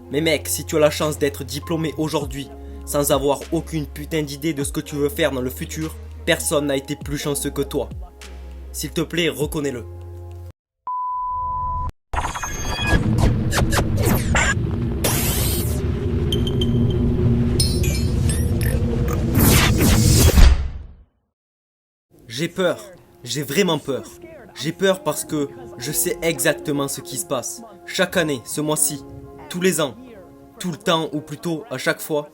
Mais mec, si tu as la chance d'être diplômé aujourd'hui, sans avoir aucune putain d'idée de ce que tu veux faire dans le futur, personne n'a été plus chanceux que toi. S'il te plaît, reconnais-le. J'ai peur, j'ai vraiment peur. J'ai peur parce que je sais exactement ce qui se passe. Chaque année, ce mois-ci, tous les ans, tout le temps ou plutôt à chaque fois.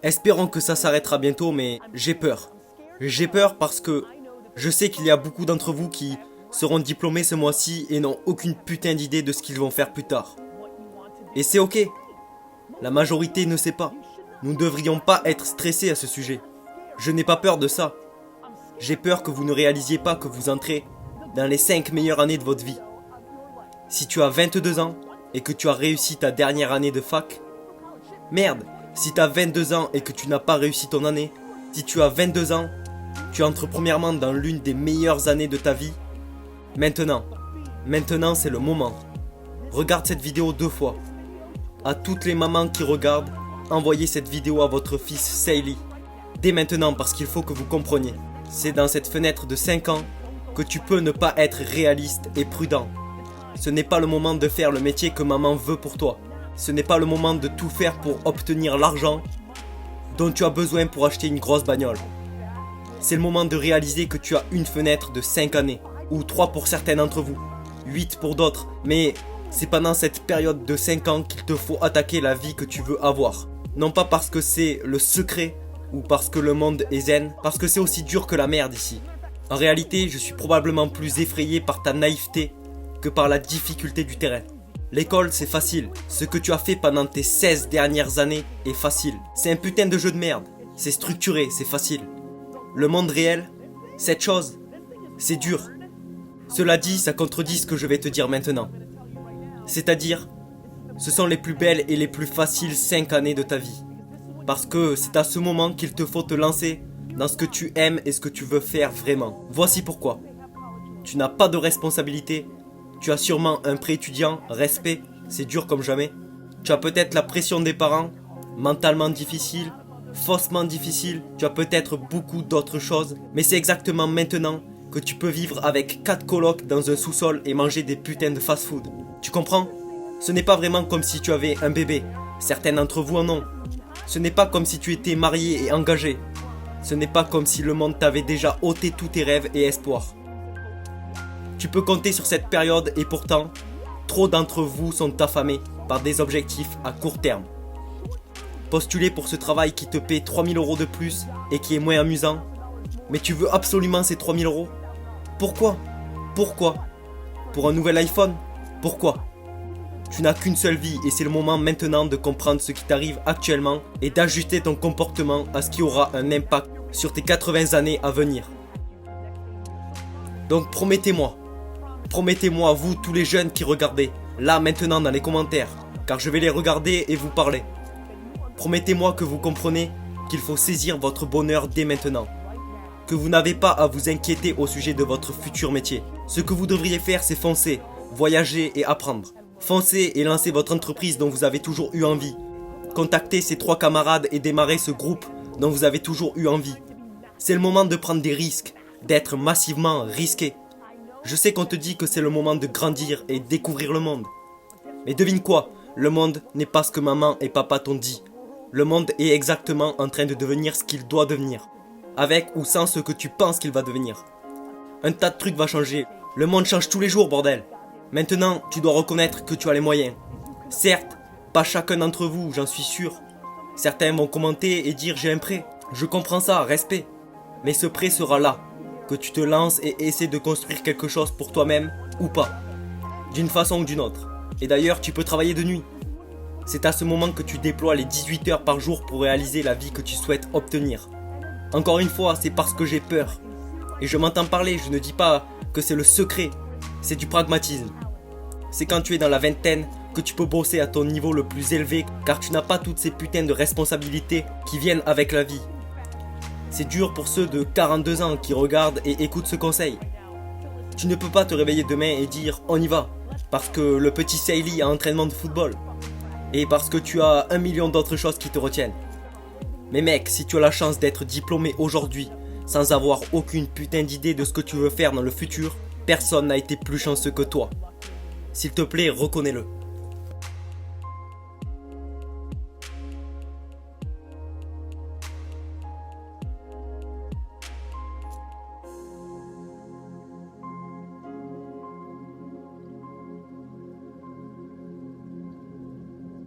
Espérons que ça s'arrêtera bientôt, mais j'ai peur. J'ai peur parce que je sais qu'il y a beaucoup d'entre vous qui seront diplômés ce mois-ci et n'ont aucune putain d'idée de ce qu'ils vont faire plus tard. Et c'est ok. La majorité ne sait pas. Nous ne devrions pas être stressés à ce sujet. Je n'ai pas peur de ça. J'ai peur que vous ne réalisiez pas que vous entrez dans les 5 meilleures années de votre vie. Si tu as 22 ans et que tu as réussi ta dernière année de fac, merde, si tu as 22 ans et que tu n'as pas réussi ton année, si tu as 22 ans, tu entres premièrement dans l'une des meilleures années de ta vie. Maintenant c'est le moment. Regarde cette vidéo 2 fois. À toutes les mamans qui regardent, envoyez cette vidéo à votre fils Saily. Dès maintenant parce qu'il faut que vous compreniez. C'est dans cette fenêtre de 5 ans que tu peux ne pas être réaliste et prudent. Ce n'est pas le moment de faire le métier que maman veut pour toi. Ce n'est pas le moment de tout faire pour obtenir l'argent dont tu as besoin pour acheter une grosse bagnole. C'est le moment de réaliser que tu as une fenêtre de 5 années, ou 3 pour certains d'entre vous, 8 pour d'autres, mais c'est pendant cette période de 5 ans qu'il te faut attaquer la vie que tu veux avoir. Non pas parce que c'est le secret, ou parce que le monde est zen, parce que c'est aussi dur que la merde ici. En réalité, je suis probablement plus effrayé par ta naïveté que par la difficulté du terrain. L'école, c'est facile. Ce que tu as fait pendant tes 16 dernières années est facile. C'est un putain de jeu de merde. C'est structuré, c'est facile. Le monde réel, cette chose, c'est dur. Cela dit, ça contredit ce que je vais te dire maintenant. C'est-à-dire, ce sont les plus belles et les plus faciles 5 années de ta vie. Parce que c'est à ce moment qu'il te faut te lancer dans ce que tu aimes et ce que tu veux faire vraiment. Voici pourquoi. Tu n'as pas de responsabilité. Tu as sûrement un prêt étudiant, respect, c'est dur comme jamais. Tu as peut-être la pression des parents, mentalement difficile, faussement difficile. Tu as peut-être beaucoup d'autres choses. Mais c'est exactement maintenant que tu peux vivre avec 4 colocs dans un sous-sol et manger des putains de fast-food. Tu comprends? Ce n'est pas vraiment comme si tu avais un bébé. Certains d'entre vous en ont. Ce n'est pas comme si tu étais marié et engagé. Ce n'est pas comme si le monde t'avait déjà ôté tous tes rêves et espoirs. Tu peux compter sur cette période et pourtant, trop d'entre vous sont affamés par des objectifs à court terme. Postuler pour ce travail qui te paie 3 000 € de plus et qui est moins amusant, mais tu veux absolument ces 3 000 €. Pourquoi? Pourquoi? Pour un nouvel iPhone? Pourquoi? Tu n'as qu'une seule vie et c'est le moment maintenant de comprendre ce qui t'arrive actuellement et d'ajuster ton comportement à ce qui aura un impact sur tes 80 années à venir. Donc promettez-moi vous tous les jeunes qui regardez, là maintenant dans les commentaires, car je vais les regarder et vous parler. Promettez-moi que vous comprenez qu'il faut saisir votre bonheur dès maintenant. Que vous n'avez pas à vous inquiéter au sujet de votre futur métier. Ce que vous devriez faire, c'est foncer, voyager et apprendre. Foncez et lancez votre entreprise dont vous avez toujours eu envie. Contactez ces 3 camarades et démarrez ce groupe dont vous avez toujours eu envie. C'est le moment de prendre des risques, d'être massivement risqué. Je sais qu'on te dit que c'est le moment de grandir et découvrir le monde. Mais devine quoi? Le monde n'est pas ce que maman et papa t'ont dit. Le monde est exactement en train de devenir ce qu'il doit devenir. Avec ou sans ce que tu penses qu'il va devenir. Un tas de trucs va changer. Le monde change tous les jours, bordel. Maintenant, tu dois reconnaître que tu as les moyens. Certes, pas chacun d'entre vous, j'en suis sûr. Certains vont commenter et dire j'ai un prêt. Je comprends ça, respect. Mais ce prêt sera là. Que tu te lances et essaies de construire quelque chose pour toi-même ou pas. D'une façon ou d'une autre. Et d'ailleurs, tu peux travailler de nuit. C'est à ce moment que tu déploies les 18 heures par jour pour réaliser la vie que tu souhaites obtenir. Encore une fois, c'est parce que j'ai peur. Et je m'entends parler, je ne dis pas que c'est le secret. C'est du pragmatisme. C'est quand tu es dans la vingtaine que tu peux bosser à ton niveau le plus élevé car tu n'as pas toutes ces putains de responsabilités qui viennent avec la vie. C'est dur pour ceux de 42 ans qui regardent et écoutent ce conseil. Tu ne peux pas te réveiller demain et dire on y va parce que le petit Saily a entraînement de football. Et parce que tu as 1 million d'autres choses qui te retiennent. Mais mec, si tu as la chance d'être diplômé aujourd'hui, sans avoir aucune putain d'idée de ce que tu veux faire dans le futur, personne n'a été plus chanceux que toi. S'il te plaît, reconnais-le.